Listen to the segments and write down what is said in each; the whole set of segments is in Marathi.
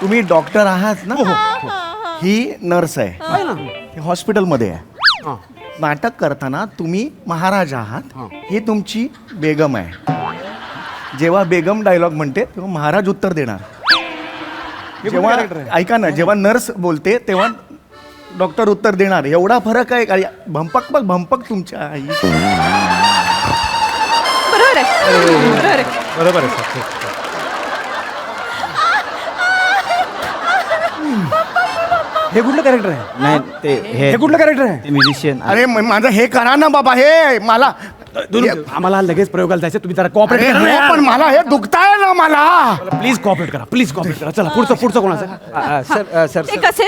तुम्ही डॉक्टर आहात ना? ही नर्स आहे, हॉस्पिटलमध्ये आहे. नाटक करताना तुम्ही महाराज आहात, ही तुमची बेगम आहे. जेव्हा बेगम डायलॉग म्हणते तेव्हा महाराज उत्तर देणार. जेव्हा ऐका ना, जेव्हा नर्स बोलते तेव्हा डॉक्टर उत्तर देणार. एवढा फरक आहे का? भंपक बघ भंपक तुमच्या आई. बरोबर आहे. बरोबर आहे. हे कुठलं कॅरेक्टर आहे? नाही ते हे कुठलं कॅरेक्टर आहे? म्युझिशियन. अरे माझं हे करा ना बाबा, हे मला आम्हाला लगेच प्रयोगाला जायचं, तुम्ही जरा कॉपरेट अरे करा. हो, पण मला हे दुखताय ना मला. प्लीज कॉपरेट करा, प्लीज कॉपरेट करा. चला पुढचं कोणाचं? सर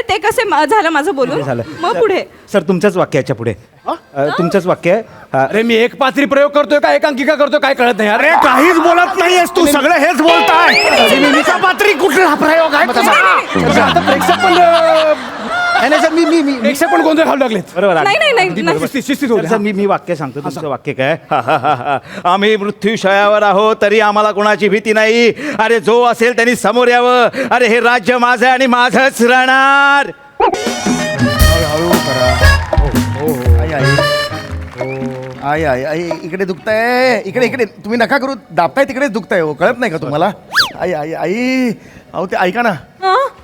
ते कसे झालं माझं बोलून. झालं. मग पुढे सर तुमच्याच वाक्याच्या पुढे तुमचंच वाक्य आहे. अरे मी एक पात्री प्रयोग करतोय का एकांकिका करतोय काय कळत नाही. अरे काहीच बोलत नाहीयेस तू, सगळं हेच बोलताय. पात्री कुठला प्रयोग आहे तुझा? आता प्रेक्षक पण नाही सर मी प्रेक्षक पण गोंधळ घालू लागलेत. बरोबर नाही. शिस्तीत होऊ द्या. सर मी वाक्य सांगतो. तुमचं वाक्य काय? आम्ही मृत्यूशयावर आहोत तरी आम्हाला कोणाची भीती नाही. अरे जो असेल त्यांनी समोर यावं. अरे हे राज्य माझं आणि माझंच राहणार. हळू करा. आई आई आई इकडे दुखताय, इकडे तुम्ही नका करू. दाबताय तिकडेच दुखताय हो, कळत नाही का तुम्हाला? आई आई आई अहो ते ऐका ना,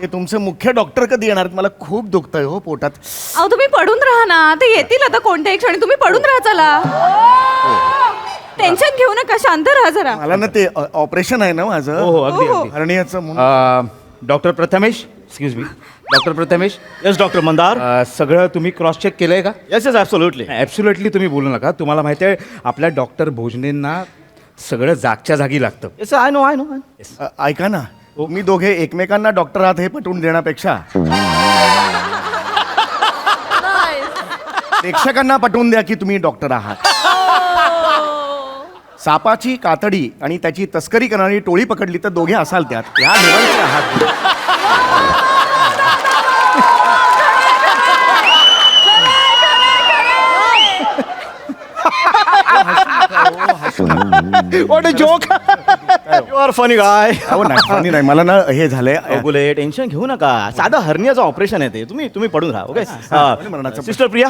ते तुमचे मुख्य डॉक्टर कधी येणार? मला खूप दुखतंय हो पोटात. अहो तुम्ही पडून राहा ना, ते येतील आता कोणत्याही क्षणी. तुम्ही पडून राहा. चला, टेन्शन घेऊ नका, शांत राहा जरा. मला ना ते ऑपरेशन आहे ना माझं, हो अगदी. हर्नियाचं म्हणून. Doctor Prathamesh, excuse me. Doctor Prathamesh. Yes doctor Mandar. सगळं तुम्ही क्रॉस चेक केलंय का? Yes yes absolutely. ॲब्सोल्युटली तुम्ही बोलू नका. तुम्हाला माहिती आहे आपल्या डॉक्टर भोजनेंना सगळं जागच्या जागी लागतं. Yes I know. ऐका ना, मी दोघे एकमेकांना डॉक्टर आहात हे पटवून देण्यापेक्षा प्रेक्षकांना पटवून द्या की तुम्ही डॉक्टर आहात. सापाची कातडी आणि त्याची तस्करी करणारी टोळी पकडली तर दोघे असाल त्यात. या लेवलचे आहात. What a joke. You are funny guy. अहो नाही, funny नाही, मला ना हे झालंय. गुले टेन्शन घेऊ नका. साधं हर्नियाचं ऑपरेशन आहे ते. तुम्ही पडून राहा. Okay sister Priya,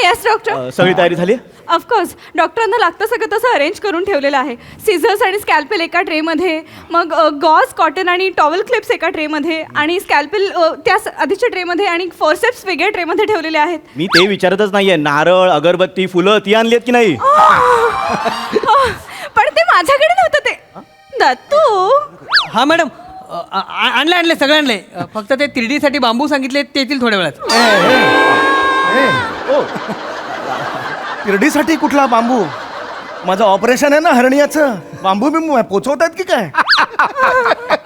yes doctor. सगळी तयारी झाली? ऑफकोर्स डॉक्टरांना लागतं सगळं तसं अरेंज करून ठेवलेलं आहे. सिझर्स आणि स्कॅल्पेल एका ट्रेमध्ये, मग गॉज कॉटन आणि टॉवेल क्लिप्स एका ट्रेमध्ये, आणि स्कॅल्पेल त्या आधीच्या ट्रेमध्ये, आणि फोर्सेप्स वेगळ्या ट्रेमध्ये ठेवलेले आहेत. मी ते विचारतच नाहीये. नारळ, अगरबत्ती, फुलं ती आणलीत की नाही? पण ते माझ्याकडे नव्हतं. ते दत्तू. हा मॅडम, आणले सगळे आणले. फक्त ते 3D साठी बांबू सांगितले, ते येतील थोड्या वेळात. तिरडीसाठी कुठला बांबू? माझं ऑपरेशन आहे ना हर्नियाचं. बांबू बिंबू पोचवतात की काय?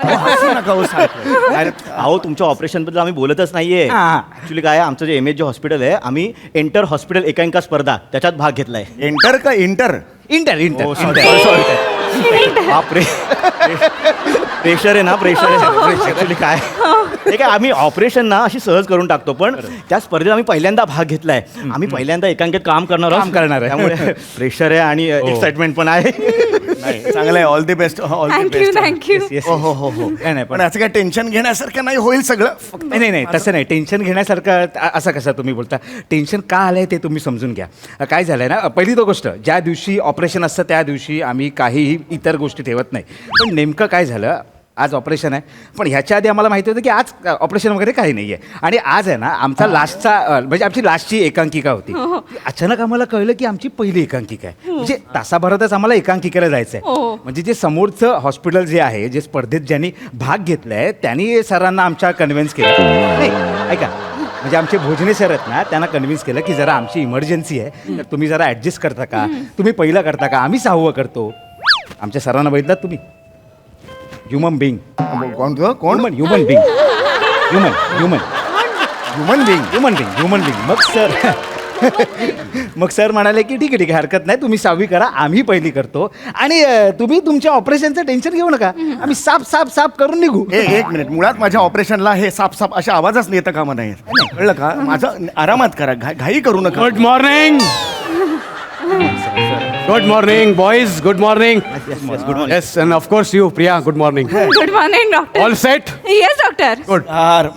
हसू नका हो सारखं. अरे अहो, तुमच्या ऑपरेशन बद्दल आम्ही बोलतच नाहीये. ऍक्च्युली काय आहे, आमचं जे MH हॉस्पिटल आहे, आम्ही एंटर हॉस्पिटल एकांकिका स्पर्धा त्याच्यात भाग घेतलाय. एंटर का इंटर? बापरे, प्रेशर आहे ना, प्रेशर आहे. ऍक्च्युली काय हे काय, आम्ही ऑपरेशन ना अशी सहज करून टाकतो, पण त्या स्पर्धेत आम्ही पहिल्यांदा भाग घेतलाय. आम्ही पहिल्यांदा एकांकित काम करणार आहोत. त्यामुळे प्रेशर आहे आणि एक्साइटमेंट पण आहे. चांगलं आहे. All the best. All the best. Thank you. हो हो हो हो. नाही पण असं काय टेन्शन घेण्यासारखं नाही, होईल सगळं. फक्त नाही तसं नाही. टेन्शन घेण्यासारखं असं कसं तुम्ही बोलता? टेन्शन का आलंय ते तुम्ही समजून घ्या. काय झालंय ना, पहिली तो गोष्ट, ज्या दिवशी ऑपरेशन असतं त्या दिवशी आम्ही काहीही इतर गोष्टी ठेवत नाही. पण नेमकं काय झालं, आज ऑपरेशन आहे, पण ह्याच्या आधी आम्हाला माहिती होतं की आज ऑपरेशन वगैरे काही नाही आहे. आणि आज आहे ना आमचा लास्टचा म्हणजे आमची लास्टची एकांकिका होती. अचानक आम्हाला कळलं की आमची पहिली एकांकिका आहे. म्हणजे तासाभरातच आम्हाला एकांकिकेला जायचं आहे. म्हणजे जे समोरचं हॉस्पिटल जे आहे, जे स्पर्धेत ज्यांनी भाग घेतलाय त्यांनी सरांना आमच्या कन्व्हिन्स केलं. नाही ऐका, म्हणजे आमचे भोजने सर आहेत ना, त्यांना कन्व्हिन्स केलं की जरा आमची इमर्जन्सी आहे, तर तुम्ही जरा ॲडजस्ट करता का? तुम्ही पहिलं करता का? आम्ही 6वं करतो. आमच्या सरांना बघितलात तुम्ही? Human being. कोण? Human being. मग सर म्हणाले की ठीक आहे हरकत नाही, तुम्ही 6वी करा, आम्ही पहिली करतो, आणि तुम्ही तुमच्या ऑपरेशनचं टेन्शन घेऊ नका, आम्ही साफ करून निघू. एक मिनिट. मुळात माझ्या ऑपरेशनला हे साफ अशा आवाजच येतं का म्हणा? कळलं का? माझं आरामात करा, घाई करू नका. Good morning. Good morning boys, good morning. Good morning. Yes, and of course you Priya, good morning. Good morning doctor. All set. Yes doctor. Good. यार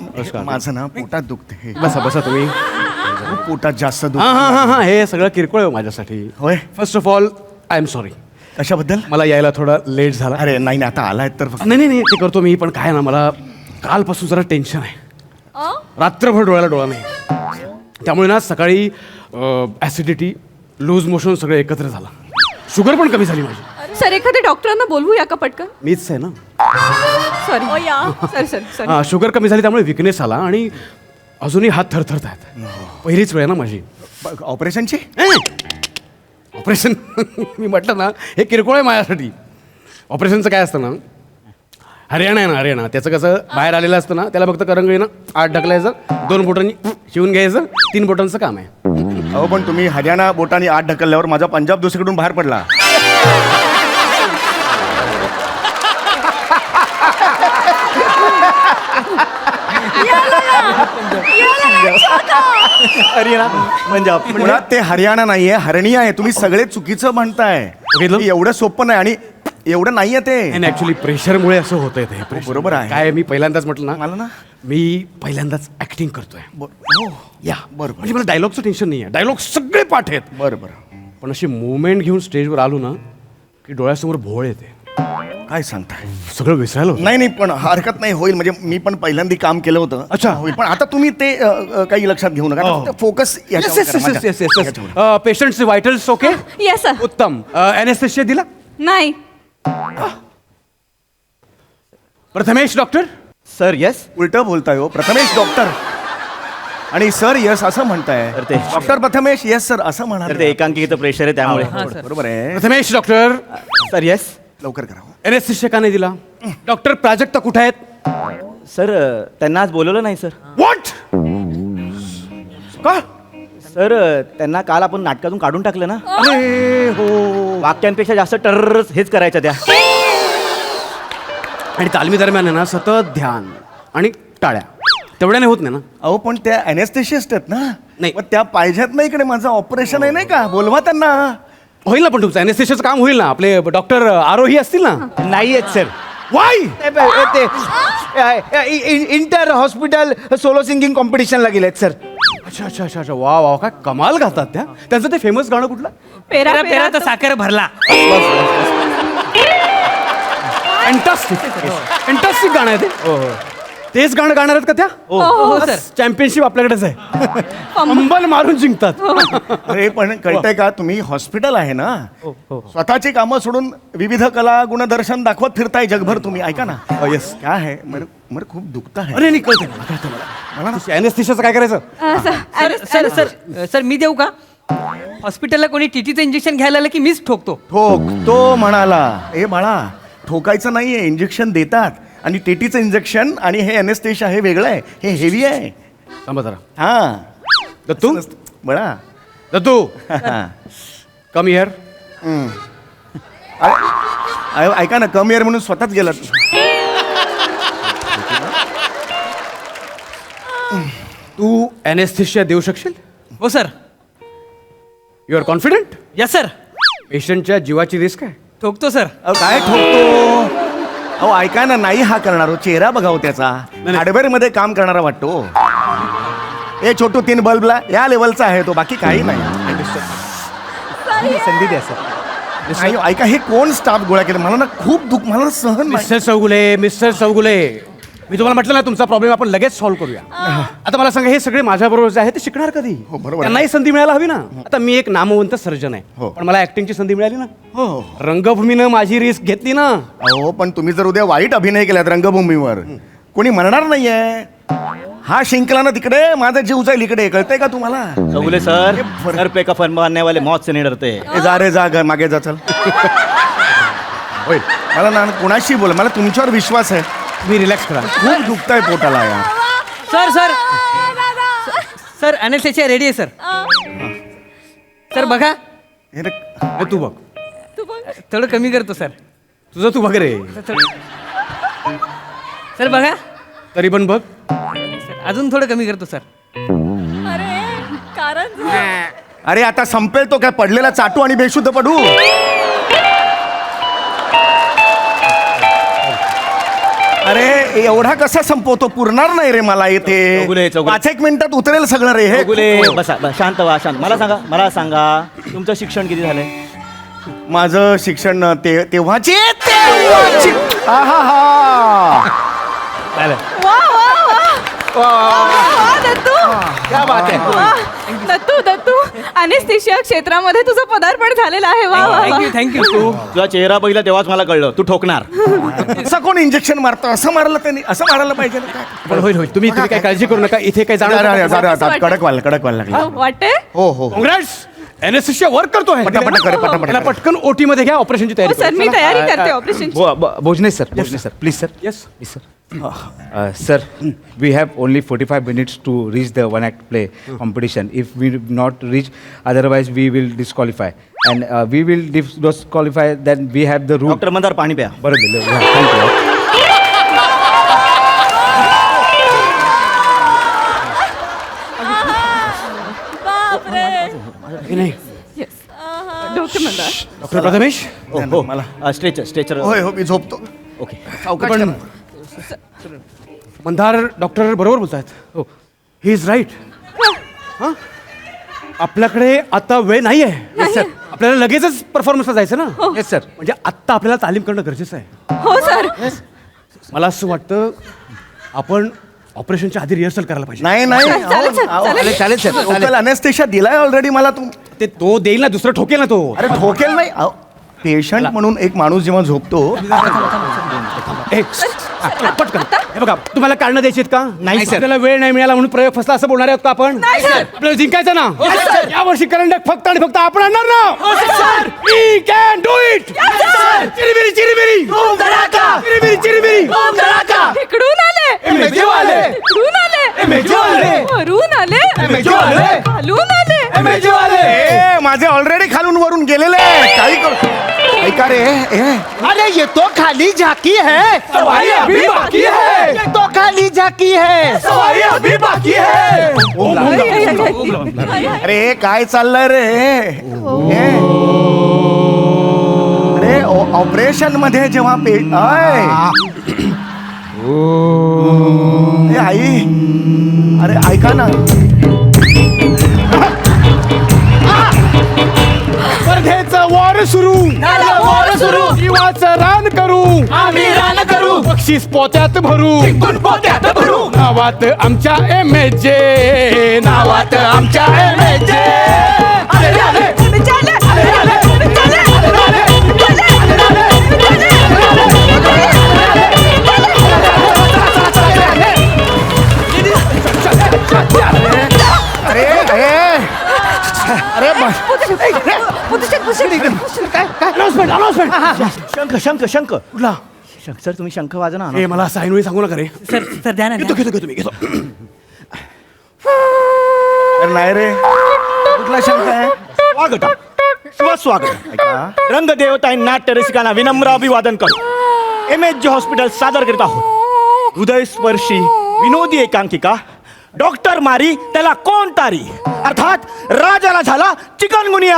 माझं ना पोटात दुखते. बसा बसा तुम्ही. खूप पोटात जास्त हां दुख. हां हां हां, हे सगळं किरकोळ आहे माझ्यासाठी. होय. First of all I am sorry. कशाबद्दल? मला यायला थोडा लेट झाला. अरे नाही ना, आता आलाय तर फक्त. नाही नाही नाही, ते करतो मी, पण काय ना, मला कालपासून जरा टेन्शन आहे. रात्रभर डोळ्याला डोळा नाही, त्यामुळे ना सकाळी ॲसिडिटी, लूज मोशन सगळं एकत्र झालं. शुगर पण कमी झाली माझी. सर एखाद्या डॉक्टरांना बोलवूया का पटकन? मीच आहे ना. Sorry sorry sorry sorry. Sugar कमी झाली त्यामुळे विकनेस आला आणि अजूनही हात थरथरत आहेत. पहिलीच वेळ ना माझी ऑपरेशनची. ऑपरेशन. मी म्हटलं ना, हे किरकोळ आहे माझ्यासाठी. ऑपरेशनचं काय असतं ना, हरियाणा आहे ना, हरियाणा, त्याचं कसं बाहेर आलेलं असतं ना, त्याला फक्त करंगळीनं आत ढकलायचं, 2 बोटांनी शिवून घ्यायचं, 3 बोटांचं काम आहे. अहो पण तुम्ही हरियाणा बोटाने आत ढकलल्यावर माझा पंजाब दुसरीकडून बाहेर पडला. हरियाणा पंजाब मुळात ते हरियाणा नाहीये, हरणी आहे. तुम्ही सगळे चुकीचं म्हणताय. बघितलं? हे एवढं सोपं नाही आणि एवढं नाहीये ते. आणि ऍक्च्युली प्रेशरमुळे असं होतंय ते. pressure. बरोबर आहे. काय मी पहिल्यांदाच म्हटलं ना, मला ना मी पहिल्यांदाच ऍक्टिंग करतोय. हो या बरोबर. म्हणजे मला डायलॉगचं टेन्शन नाही आहे. डायलॉग सगळे पाठ आहेत, बरं बरं. पण अशी मुवमेंट घेऊन स्टेजवर आलो ना की डोळ्यासमोर भोळ येते, काय सांगताय? सगळं विसरायला होतं. नाही नाही, पण हरकत नाही, होईल. म्हणजे मी पण पहिल्यांदा काम केलं होतं. अच्छा. होईल. पण आता तुम्ही ते काही लक्षात घेऊ नका. फोकस पेशंटचे व्हायटल्स ओके, येस सर. उत्तम. अॅनेस्थेशिया दिला नाही. प्रथमेश डॉक्टर. Sir yes. उलट बोलताय हो. प्रथमेश डॉक्टर आणि सर यस असं म्हणताय. तर ते- डॉक्टर प्रथमेश यस सर असं म्हणा. तर ते एकांकिकेचं प्रेशर आहे त्यामुळे. बरोबर आहे. प्रथमेश डॉक्टर. Sir yes. लवकर करा. अॅनेस्थेशिया का नाही दिला? डॉक्टर प्राजक्ता कुठे आहेत? सर त्यांना आज बोलवलं नाही सर. व्हॉट? का? सर त्यांना काल आपण नाटकातून काढून टाकलं ना. अरे हो. वाक्यांपेक्षा जास्त टर्र हेच करायच्या त्या. आणि तालमी दरम्यान आहे ना सतत ध्यान आणि टाळ्या, तेवढ्याने होत नाही ना. अहो पण त्या अनेस्थेशिस्ट आहेत ना. नाही. मग त्या पाहिजेत ना इकडे. माझं ऑपरेशन आहे नाही का, बोलवा त्यांना. होईल ना, पण तुमचं अॅनेस्थेशियाचं काम होईल ना. आपले डॉक्टर आरोही असतील ना. नाही आहेत सर. वाय? ते इंटर हॉस्पिटल सोलो सिंगिंग कॉम्पिटिशनला गेलेत सर. अच्छा अच्छा अच्छा अच्छा, वा वा, काय कमाल गातात त्या. त्यांचं ते फेमस गाणं कुठलं? पेरा पेरा पेरा तर साखर भरला. फॅन्टास्टिक फॅन्टास्टिक गाणं आहे ते. तेच गाणं गाणार आहेत का त्या? हो सर. चॅम्पियनशिप आपल्याकडेच आहे. अंबल मारून जिंकतात. अरे पण कळतंय का, तुम्ही हॉस्पिटल आहे ना. स्वतःची कामं सोडून विविध कला गुणदर्शन दाखवत फिरताय जगभर तुम्ही. ऐका ना. येस. काय आहे, मला खूप दुखत आहे. अरे नाही, कळतंय मला, कळतंय मला. अॅनेस्थेशियाचं काय करायचं? सर सर सर मी देऊ का? हॉस्पिटलला कोणी टीटीचं इंजेक्शन घ्यायला आलं की मीच ठोकतो. ठोक तो म्हणाला. ए बाळा, ठोकायचं नाहीये, इंजेक्शन देतात. आणि टीटीचं इंजेक्शन आणि हे अनेस्थेशिया हे वेगळं आहे. हे हेवी आहे. थांबा जरा. हा दत्तू, बळा. Dattu, come here. ऐका ना, कम इयर म्हणून स्वतःच गेलात. तू अॅनेस्थेशिया देऊ शकशील? हो sir. You are confident? Yes sir. पेशंटच्या जीवाची रिस्क आहे. ठोकतो सर. काय ठोकतो? अहो ऐका ना, नाही हा करणार हो. चेहरा बघाव त्याचा. हार्डवेअर मध्ये काम करणारा वाटतो. ए छोटू, 3 बल्बला या लेवलचा आहे तो, बाकी काही नाही. संधी द्या सर. नाही, ऐका, हे कोण स्टाफ गोळा केलं? मला ना खूप दुःख, मला सहन नाही. मिस्टर चौगुले, मिस्टर चौगुले, मी तुम्हाला म्हटलं ना, तुमचा प्रॉब्लेम आपण लगेच सॉल्व्ह करूया. आता मला सांगा, हे सगळे माझ्याबरोबर जे आहे ते शिकणार कधी? हो, बरोबर आहे. त्यांनाही संधी मिळायला हवी ना. आता मी एक नामवंत सर्जन आहे, हो. पण मला ऍक्टिंगची संधी मिळाली ना. हो. रंगभूमीनं माझी रिस्क घेतली ना. अहो पण तुम्ही जर उद्या वाईट अभिनय केलात रंगभूमीवर, कोणी म्हणणार नाहीये. हा शिंकला ना तिकडे, माझा जीव जाईल इकडे. कळतंय का तुम्हाला? चौगुले सर, सर पे का फन मारने वाले मौत से नहीं डरते. ए, जा रे जा, मागे जा, चल. होय, मला ना कोणाशी बोल, मला तुमच्यावर विश्वास आहे. तुम्ही रिलॅक्स करा. खूप दुखताय पोटाला यार. Sir sir sir anaesthesia ready आहे सर. सर बघा, हे रे, हे तू बघ, थोडं कमी करतो सर. तुझं तू बघ रे. सर बघा, तरी पण बघ. अजून थोडं कमी करतो सर. अरे कारण अरे आता संपेल तो काय पडलेला चाटू आणि बेशुद्ध पडू. अरे एवढा कसा संपवतो, पुरणार नाही रे मला इथे. चौगुले, चौगुले. 5-1 मिनिटात उतरेल सगळं रे हे. गुले बसा शांत व्हा शांत. मला सांगा तुमचं शिक्षण किती झालंय? माझं शिक्षण तेव्हाची आहा. वा दत्तू. क्या बात आहे. दत्तू अनेस्थेशिया क्षेत्रामध्ये तुझं पदार्पण झालेलं आहे. वा वा वा. थँक्यू तुझा चेहरा बघितला तेव्हाच मला कळलं तू ठोकणार. असं कोण इंजेक्शन मारतो, असं मारलं त्यांनी, असं मारायला पाहिजे ना काय. पण होईल तुम्ही काय काळजी करू नका. इथे काय अरे, अरे, जाणार अरे, अरे, कडक व्हायला लागलं. वाटते हो हो. काँग्रेस एनएसएसच्या वर्क करतोय. पटापट करे, पटापट त्याला करे. पटकन ओटी मध्ये घ्या, ऑपरेशनची तयारी सर मी तयारी करते ऑपरेशनची. Bhojane sir please sir. Yes. Sir sir we have only 45 minutes to reach the one act play competition. If we not reach otherwise we will disqualify and we will disqualify then we have the rule. Doctor Mandar पाणी प्या. बरं दिलं thank you. Doctor Mandar. Doctor Prathamesh हो मला स्ट्रेचर होय हो, मी झोपतो. ओके. सावकाश पण करा. मंदार डॉक्टर बरोबर बोलतायत. हो ही इज राईट. आपल्याकडे आता वेळ नाही आहे सर. आपल्याला लगेचच परफॉर्मन्सला जायचं ना. Yes sir. म्हणजे आत्ता आपल्याला तालीम करणं गरजेचं आहे. हो सर. मला असं वाटतं आपण ऑपरेशनच्या आधी रिहर्सल करायला पाहिजे. नाही नाही चालेल, सर, चालेल. चालेल सर. लोकल अनेस्थेशिया दिलाय ऑलरेडी मला. तू ते तो देईल ना, दुसरं ठोकेल ना तो. अरे ठोकेल नाही. पेशंट म्हणून एक माणूस जेव्हा झोपतो. ए, पटकन. हे बघा तुम्हाला कारणं द्यायची आहेत का? नाही, सर. आपल्याला वेळ नाही मिळाला म्हणून प्रयोग फसला असं बोलणार आहोत का आपण? नाही, सर. आपल्याला जिंकायचं ना. या वर्षी करंडक फक्त आणि फक्त आपण आणणार ना. We can do it. चिरीबिरी चिरीबिरी चिरीबिरी चिरीबिरी. तिकडून आले. मेजो आले. तिकडून आले. मेजो आले. वरून आले. मेजो आले. खालून आले. मेजो आले. ए माझे ऑलरेडी खालून वरून गेलेले. काही करू ऐका रे. अरे ये तो खाली झाकी है. सवारी अभी बाकी है. ये तो खाली झाकी है. सवारी अभी बाकी है. अरे काय चाललंय रे हे? अरे ऑपरेशन मध्ये जेव्हा आई, अरे ऐका ना. स्पर्धेचं वार सुरू. जीवाचं रान करू. आम्ही रान करू. बक्षीस पोत्यात भरू. पोत्यात भरू. नावात आमच्या MJ. नावात आमच्या MJ. आले आले. अरे अरे शंख कुठला? सर तुम्ही शंख वाजा ना. ए मला साईनोळी सांगू नका रे. सर द्या ना. घेतो मी घेतो. अरे नाही रे. कुठला शंख आहे? स्वागत स्वागत. ऐका. रंगदेवता नाट्य रसिकांना विनम्र अभिवादन करू. MJ हॉस्पिटल सादर करीत आहोत हृदयस्पर्शी विनोदी एकांकिका डॉक्टर मारी त्याला कोण तारी, अर्थात राजाला झाला चिकनगुनिया.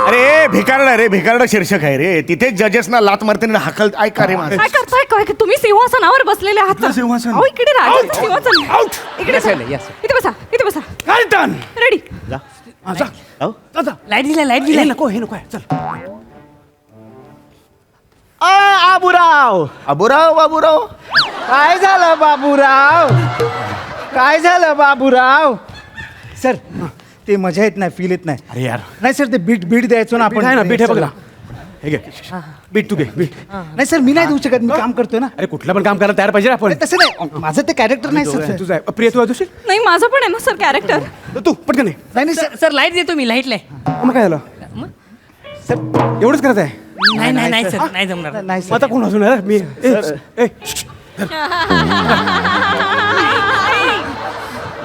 अरे भिकारड शीर्षक आहे रे. तिथे जजेसना लात मारताना हाकल. ऐका रे माझं. काय करताय काय? तुम्ही सिंहासनावर बसलेले आहात. कुठलं सिंहासन? अहो, इकडे राजाचं सिंहासन. इकडे बसा. Yes, yes. इथे बसा. इथे बसा. काय डन. रेडी. जा. जा. जाऊ. जा. लाईट दिला हे नको हे नको आहे. चल. आबुराव बाबूराव. काय झालं बाबूराव? काय झालं बाबूराव? सर ते मजा येत नाही, फील येत नाही. अरे यार. नाही सर ते बीट द्यायचो ना आपण आपण. आहे ना बीट आहे बघ ना. हे घे. बीट तू घे बीट. नाही सर मी नाही देऊ शकत. मी काम करतोय ना. अरे कुठलं पण काम करायला तयार पाहिजे आपण. नाही, तसं नाही. माझं ते कॅरेक्टर नाही सर. तुझं आहे. प्रिय तू आहे दुसरी. नाही माझं पण आहे ना सर कॅरेक्टर. तू पटकन नाही. नाही सर. सर लाईट देतो मी. लाईट मग काय झालं सर? एवढंच करत आहे. नाही सर नाही जमणार. नाही मग आता कोण वाजवणार? मी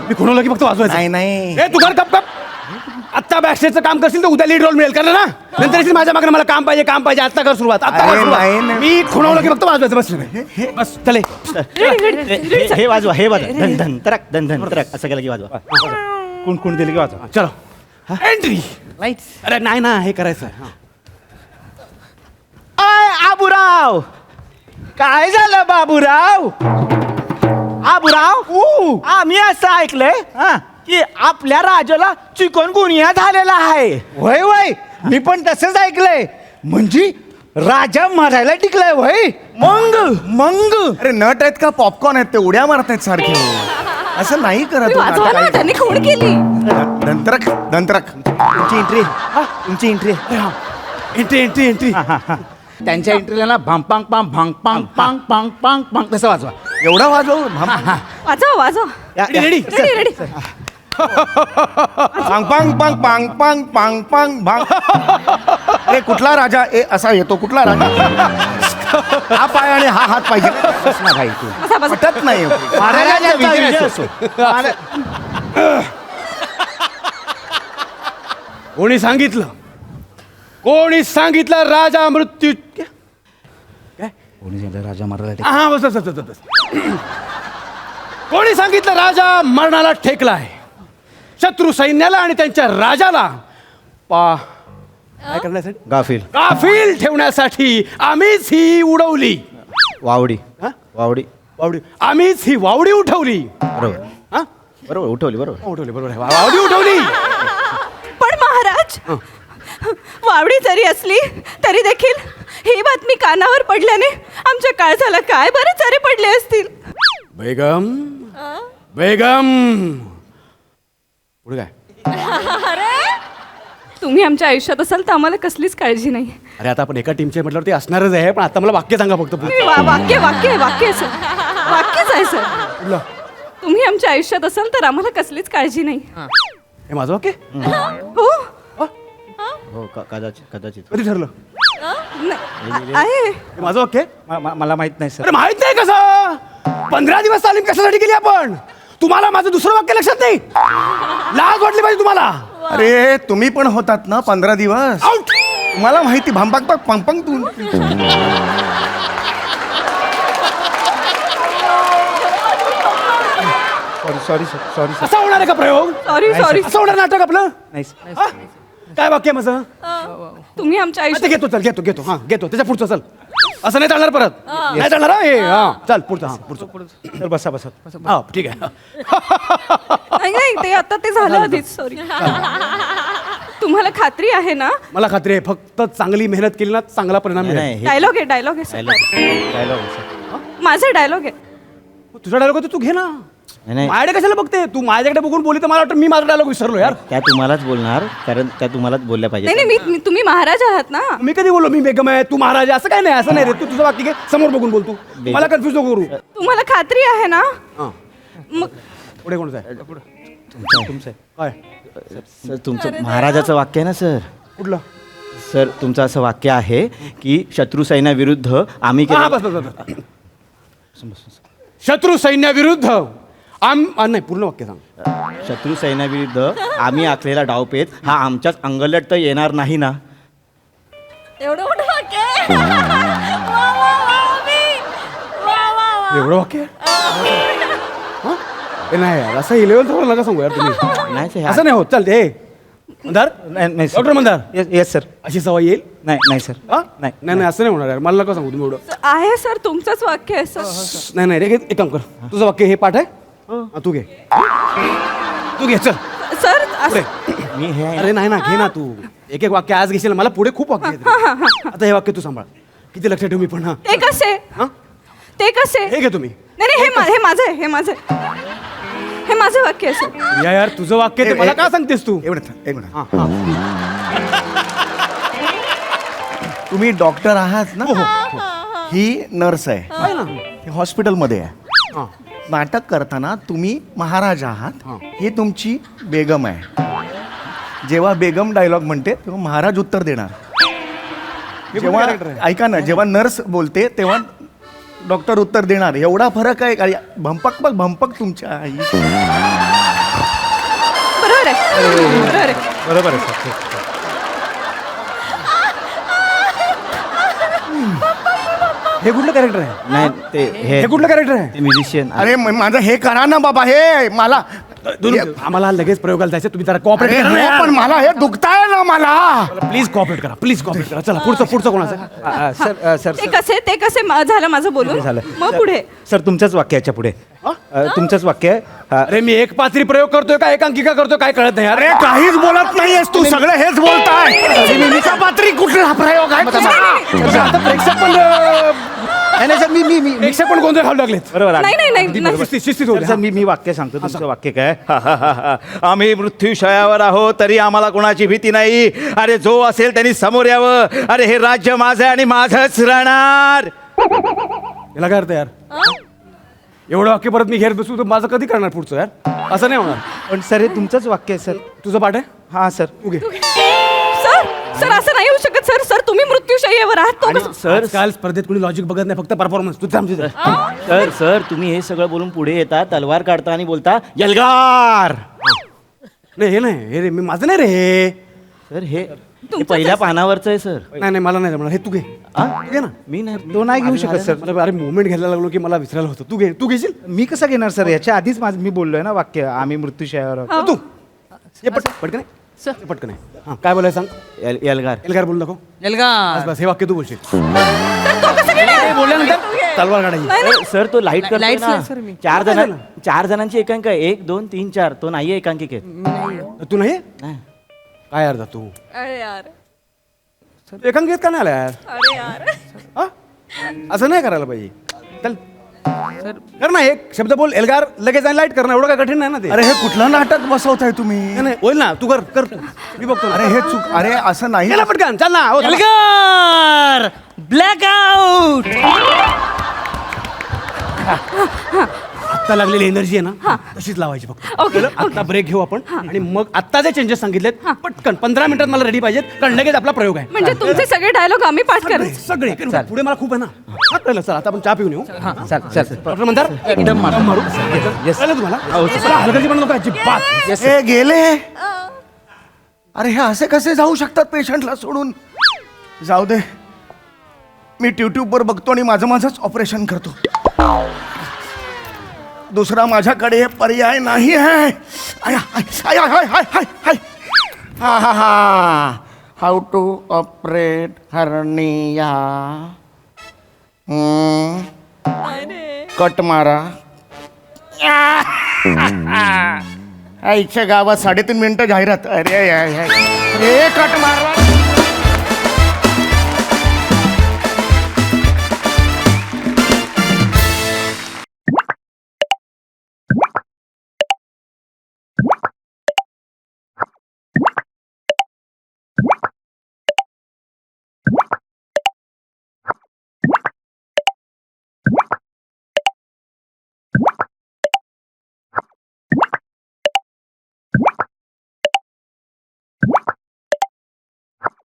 मी कोणाला की फक्त वाजवायचं. नाही ए तू कर कप आत्ता बॅकस्टेजचं काम करशील तर उद्या लीड रोल मिळेल करणार ना. नंतर येशील माझ्या मागणं मला काम पाहिजे आत्ता कर सुरुवात. आत्ता कर अरे सुरुवात. नाही. मी खुणवलं की फक्त वाजवायचं बस. बस चले. हे वाजवा हे वाजवा. धन धन तरक धन धन तरक असं केलं की वाजवा. कोण दिले की वाचा. चलो एंट्री लाईट्स. अरे नाही ना हे करायचं आहे. अय आबुराव, काय झालं बाबूराव? आबुराव, आम्ही असं ऐकलंय की आपल्या राजाला चिकनगुनिया झालेला आहे. वय वय मी पण तसंच ऐकलंय. म्हणजे राजा मारायला टिकलाय वय. मग अरे नट आहेत का पॉपकॉर्न आहेत ते उड्या मारत आहेत सारखे असं नाही करत हो, वाजवा ना, नाटक त्यांनी खूण केली. आहे. दंतरक दंतरक तुमची एंट्री तुमची एंट्री. एंट्री एंट्री त्यांच्या एंट्रीला ना भांग पांग पांग भांग पांग पांग पांग पांग पांग तसं वाजवा. एवढा वाजव वाजवा. Ready ready. पांग पांग पांग पांग पांग पांग पांग भांग. अरे कुठला राजा असा येतो कुठला राजा हा पाय आणि हा हात पाहिजे बस ना भाई तू. बसा, बसा. पटत नाही महाराजांचा विजय असो. कोणी सांगितलं राजा मृत्यू कोणी सांगितलं राजा मारायला टिकलाय? हा बस. कोणी सांगितलं राजा मरणाला ठेकलाय? शत्रू सैन्याला आणि त्यांच्या राजाला काय करण्यासाठी? गाफील गाफील ठेवण्यासाठी आम्हीच ही उडवली वावडी हा? वावडी वावडी. आम्हीच ही वावडी उठवली. बरोबर हा? बरोबर उठवली बरोबर. उठवली बरोबर आहे. वावडी उठवली. पण महाराज, वावडी जरी असली तरी देखील ही बातमी कानावर पडल्याने आमच्या काळजाला काय बरं चरे पडले असतील. बेगम पुढे काय? तुम्ही आमच्या आयुष्यात असाल तर आम्हाला कसलीच काळजी नाही. अरे आता आपण एका टीमचे म्हटल्यावर ते असणारच आहे, पण आता मला वाक्य सांगा फक्त. तुम्ही वाक्य आहे सर. वाक्यच आहे सर. तुम्ही आमच्या आयुष्यात असाल तर आम्हाला कसलीच काळजी नाही. हे माझं वाक्य हो. हो कदाचित कधी ठरलं? आहे. हे माझं वाक्य मला माहित नाही सर. अरे माहित नाही कसं? 15 दिवस तालीम कशासाठी केली आपण? तुम्हाला माझं दुसरं वाक्य लक्षात नाही? लाज वाटली पाहिजे तुम्हाला. अरे तुम्ही पण होतात ना 15 दिवस आउट. मला माहिती भांपाक पाक पंपंग तू सॉरी सॉरी असा होणार आहे का प्रयोग? सॉरी. असं होणार नाटक आपलं? नाही हा? काय वाक्य आहे माझं? तुम्ही आमच्या आता आयुष्यात घेतो चल घेतो हा घेतो त्याच्या पुढचं चल. असं नाही चालणार परत. नाही चालणार हा हे. हा चल पुढचं. हा पुढचं. तर बसा बसा. हा ठीक आहे. नाही ते आता ते झालं आधीच. सॉरी. तुम्हाला खात्री आहे ना? मला खात्री आहे फक्त चांगली मेहनत केली ना चांगला परिणाम मिळेल. नाही डायलॉग आहे सर. माझा डायलॉग आहे. तुझा डायलॉग तू घे ना. नाही. माझ्याकडे कशाला बघते तू? माझ्याकडे बघून बोली तर मला वाटतं मी माझा डायलॉग विसरलो यार. त्या तुम्हालाच बोलणार कारण त्या तुम्हालाच बोलल्या नाही पाहिजे. मी तुम्ही महाराज आहात ना. मी कधी बोललो मी बेगम आहे तू महाराज आहे? असं काय नाही. असं नाही रे. तू तुझं वाक्य घे समोर बघून बोल तू. मला कन्फ्युज नको करू. तुम्हाला खात्री आहे ना? हा मग पुढे कोणचं आहे? तुमचं काय सर तुमचं महाराजाचं वाक्य आहे ना सर. कुठलं? सर तुमचं असं वाक्य आहे की शत्रू सैन्याविरुद्ध आम्ही हा केलं. बस. शत्रू सैन्याविरुद्ध नाही पूर्ण वाक्य सांग. शत्रू सैन्याविरुद्ध आम्ही आखलेला डावपेच हा आमच्याच अंगलट तर येणार नाही ना. एवढं मोठं वाक्य. एवढं वाक्य हा? हे नाही यार असं 11th वर नका सांगू यार तुम्ही. नाही सर, असं नाही होत. चालते हे मंदार नाही डॉक्टर मंदार येस सर. अशी सवय येईल. नाही सर. हा? नाही. नाही असं नाही होणार यार. मला नका सांगू तुम्ही एवढं. आहे सर तुमचंच वाक्य आहे सर. नाही रे एक काम कर. तुझं वाक्य हे पाठ आहे. हा, तू घे चल सर पुढे. मी हे आहे ना. अरे नाही ना घे ना तू. एक वाक्य आज घेशील मला पुढे खूप वाक्य आहेत. आता हे वाक्य तू सांभाळ. किती लक्षात ठेव मी पण. हा ते कसे? हा? ते कसे? हे घे तुम्ही. नाही हे माझं आहे. हे माझं वाक्य आहे सर. यार तुझं वाक्य ते मला का सांगतेस तू? एक मिनिट हा, हा. तुम्ही डॉक्टर आहात ना ही नर्स आहे ना. ती हॉस्पिटलमध्ये आहे. हा. नाटक करताना तुम्ही महाराज आहात ही तुमची बेगम आहे. जेव्हा बेगम डायलॉग म्हणते तेव्हा महाराज उत्तर देणार. जेव्हा character आहे? ऐका ना जेव्हा नर्स बोलते तेव्हा डॉक्टर उत्तर देणार. एवढा फरक आहे का? भंपक तुमच्या आई. बरोबर आहे. बरोबर आहे सर. हे कुठलं कॅरेक्टर आहे? नाही ते हे कुठलं कॅरेक्टर आहे? म्युझिशियन. अरे माझं हे करा ना बाबा. हे मला आम्हाला लगेच प्रयोगाला जायचं, तुम्ही जरा कॉपरेट अरे करा हो, ना पण मला हे दुखताय ना मला. प्लीज कॉपरेट करा, प्लीज कॉपरेट करा. चला पुढचं कोणाचं? सर ते कसे झालं माझं बोलून झालं. मग पुढे सर तुमचंच वाक्य याच्या पुढे तुमचंच वाक्य आहे. अरे मी एक पात्री प्रयोग करतोय का एकांकिका करतोय काय कळत नाही. अरे काहीच बोलत नाहीयेस तू, सगळं हेच बोलताय. पात्री कुठला प्रयोग आहे तुझा? आता प्रेक्षक पण नाही सर मी प्रेक्षक पण गोंधळ घालू लागलेत. बरोबर आहे. नाही. शिस्तीत होऊ सर, द्या. सर मी वाक्य सांगतो तुमचं वाक्य काय आम्ही मृत्यूशयावर आहोत तरी आम्हाला कोणाची भीती नाही. अरे जो असेल त्यांनी समोर यावं. अरे हे राज्य माझं आहे आणि माझंच राहणार. याला काय अर्थ यार? एवढं वाक्य परत मी घेत बसू तर माझं कधी करणार पुढचं यार? असं नाही होणार. पण सर हे तुमचंच वाक्य आहे सर. तुझं पाठ आहे? हा सर. सर असं नाही होऊ शकत सर. सर तुम्ही मृत्यूशय्येवर आहात तो कसं- सर काल स्पर्धेत कोणी लॉजिक बघत नाही, फक्त परफॉर्मन्स. तुझं आमची सर सर तुम्ही हे सगळं बोलून पुढे येता, तलवार काढता आणि बोलता यलगार. नाही हे नाही, हे रे मी माझं नाही रे हे. सर हे पहिल्या पानावरचं आहे सर. नाही नाही मला नाही जमणार. हे तू घे. घे ना. मी नाही. तो नाही घेऊ शकत सर. मला अरे मुवमेंट घ्यायला लागलो की मला विसरायला होतं. तू घे, तू घेशील मी कसं घेणार सर? याच्या आधीच मी बोललोय ना वाक्य आम्ही मृत्यूशयावर आहोत. तू ये पटकन आहे. पटकन आहे. हां काय बोलायचं सांग. यलगार. एल्गार बोलू दाखव. एल्गार. बस हे वाक्य तू बोलशील. तो कसं घेणार? बोलल्यानंतर तलवार काढायची. नाही, नाही. सर तो लाईट करतोय Lights ना. नाही, sir, मी. चार जणांची एकांक आहे. 1 2 3 4 तो नाहीये एकांकिकेत. तू नाही नाही. काय अर्धा तू अरे यार. एकांकित का नाही आला यार? अरे यार. हा? असं नाही करायला पाहिजे. चल कर ना, एक शब्द बोल एल्गार, लगेच लाईट कर ना. एवढं काय कठीण नाही ना ते. अरे हे कुठलं नाटक बसवताय तुम्ही? नाही, नाही होईल ना. तू कर कर तू. मी बघतो ना. अरे हे चूक. अरे असं नाही. गेला पटकन चल ना. हो, चला. एल्गार. ब्लॅकआउट. आत्ता लागलेली एनर्जी आहे ना तशीच लावायची फक्त. ओके, कळलं? आत्ता ब्रेक घेऊ आपण आणि मग आत्ता जे चेंजेस सांगितलेत पटकन 15 मिनिटात मला रेडी पाहिजेत, कारण लगेच आपला प्रयोग आहे. म्हणजे तुमचे सगळे डायलॉग आम्ही पाठ करायचे. सगळे पुढे मला खूप आहे ना. हा, कळलं. चल आता आपण चहा पिऊन येऊ. चल डॉक्टर म्हणतात एकदम मारू. मारू. कळलं तुम्हाला? चला, हलगर्जीपणा नको अजिबात. हे गेले. अरे हे असे कसे जाऊ शकतात पेशंटला सोडून? जाऊ दे, मी यूट्यूबवर बघतो आणि माझंच ऑपरेशन करतो. दुसरा माझ्याकडे पर्याय नाही आहे. I, I, I, I, I, I, I, I. हा हा हा. How to operate hernia. Cut मारा. आईच्या गावात 3.5 मिनिटं जाहिरात. अरे कट मारला.